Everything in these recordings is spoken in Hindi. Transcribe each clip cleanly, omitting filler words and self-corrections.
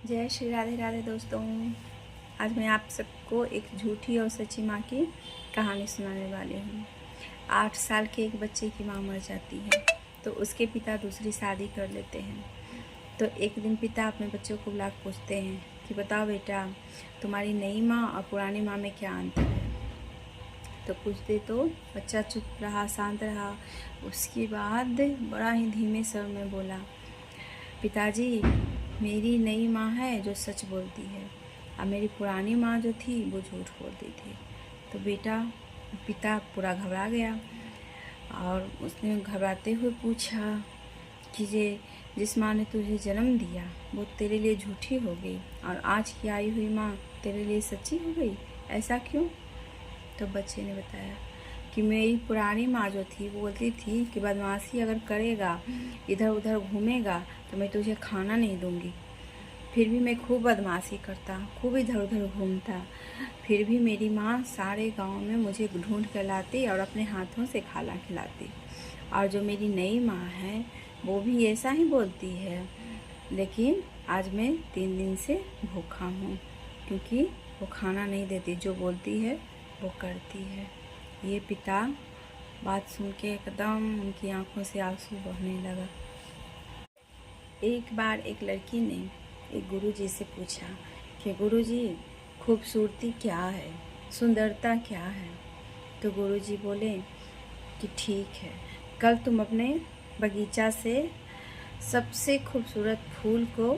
जय श्री राधे राधे दोस्तों। आज मैं आप सबको एक झूठी और सच्ची माँ की कहानी सुनाने वाली हूँ। 8 साल के एक बच्चे की माँ मर जाती है तो उसके पिता दूसरी शादी कर लेते हैं। तो एक दिन पिता अपने बच्चों को बुला पूछते हैं कि बताओ बेटा, तुम्हारी नई माँ और पुरानी माँ में क्या अंतर है। तो पूछते तो बच्चा चुप रहा, शांत रहा। उसके बाद बड़ा ही धीमे स्वर में बोला, पिताजी, मेरी नई माँ है जो सच बोलती है और मेरी पुरानी माँ जो थी वो झूठ बोलती थी। तो पिता पूरा घबरा गया और उसने घबराते हुए पूछा कि जिस माँ ने तुझे जन्म दिया वो तेरे लिए झूठी हो गई और आज की आई हुई माँ तेरे लिए सच्ची हो गई, ऐसा क्यों। तो बच्चे ने बताया कि मेरी पुरानी माँ जो थी वो बोलती थी कि बदमाशी अगर करेगा, इधर उधर घूमेगा तो मैं तुझे खाना नहीं दूंगी। फिर भी मैं खूब बदमाशी करता, खूब इधर उधर घूमता, फिर भी मेरी माँ सारे गांव में मुझे ढूंढ कर लाती और अपने हाथों से खाना खिलाती। और जो मेरी नई माँ है वो भी ऐसा ही बोलती है, लेकिन आज मैं 3 दिन से भूखा हूँ क्योंकि वो खाना नहीं देती, जो बोलती है वो करती है। ये पिता बात सुन के एकदम उनकी आंखों से आंसू बहने लगा। एक बार एक लड़की ने एक गुरुजी से पूछा कि गुरुजी, खूबसूरती क्या है, सुंदरता क्या है। तो गुरुजी बोले कि ठीक है, कल तुम अपने बगीचा से सबसे खूबसूरत फूल को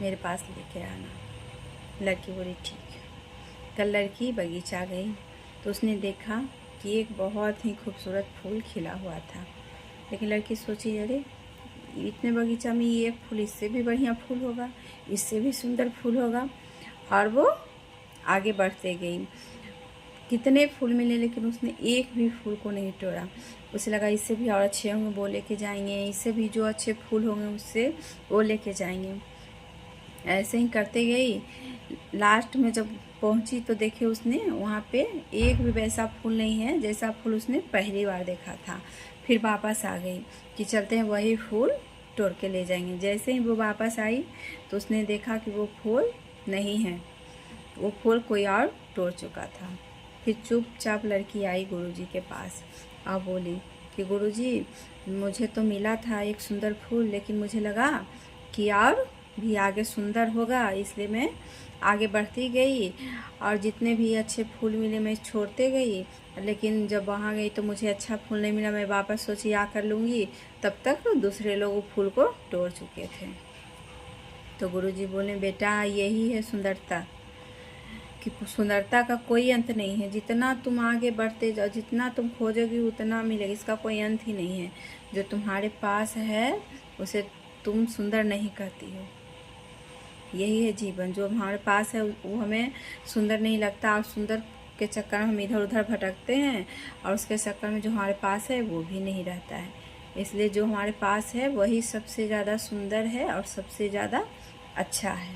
मेरे पास लेके आना। लड़की बोली ठीक है। कल लड़की बगीचा गई तो उसने देखा कि एक बहुत ही खूबसूरत फूल खिला हुआ था। लेकिन लड़की सोची, अरे इतने बगीचा में ये एक फूल, इससे भी बढ़िया फूल होगा, इससे भी सुंदर फूल होगा। और वो आगे बढ़ते गई। कितने फूल मिले लेकिन उसने एक भी फूल को नहीं तोड़ा। उसे लगा इससे भी और अच्छे होंगे वो लेके जाएंगे, इससे भी जो अच्छे फूल होंगे उससे वो लेके जाएंगे। ऐसे ही करते गई। लास्ट में जब पहुंची तो देखे उसने वहाँ पे एक भी वैसा फूल नहीं है जैसा फूल उसने पहली बार देखा था। फिर वापस आ गई कि चलते हैं वही फूल तोड़ के ले जाएंगे। जैसे ही वो वापस आई तो उसने देखा कि वो फूल नहीं है, वो फूल कोई और तोड़ चुका था। फिर चुपचाप लड़की आई गुरुजी के पास और बोली कि गुरुजी, मुझे तो मिला था एक सुंदर फूल, लेकिन मुझे लगा कि और भी आगे सुंदर होगा, इसलिए मैं आगे बढ़ती गई और जितने भी अच्छे फूल मिले मैं छोड़ते गई। लेकिन जब वहाँ गई तो मुझे अच्छा फूल नहीं मिला। मैं वापस सोची आ कर लूँगी, तब तक दूसरे लोग फूल को तोड़ चुके थे। तो गुरुजी बोले, बेटा यही है सुंदरता, कि सुंदरता का कोई अंत नहीं है। जितना तुम आगे बढ़ते जाओ, जितना तुम खोजोगी उतना मिलेगा, इसका कोई अंत ही नहीं है। जो तुम्हारे पास है उसे तुम सुंदर नहीं कहती हो। यही है जीवन, जो हमारे पास है वो हमें सुंदर नहीं लगता और सुंदर के चक्कर में हम इधर उधर भटकते हैं और उसके चक्कर में जो हमारे पास है वो भी नहीं रहता है। इसलिए जो हमारे पास है वही सबसे ज़्यादा सुंदर है और सबसे ज़्यादा अच्छा है।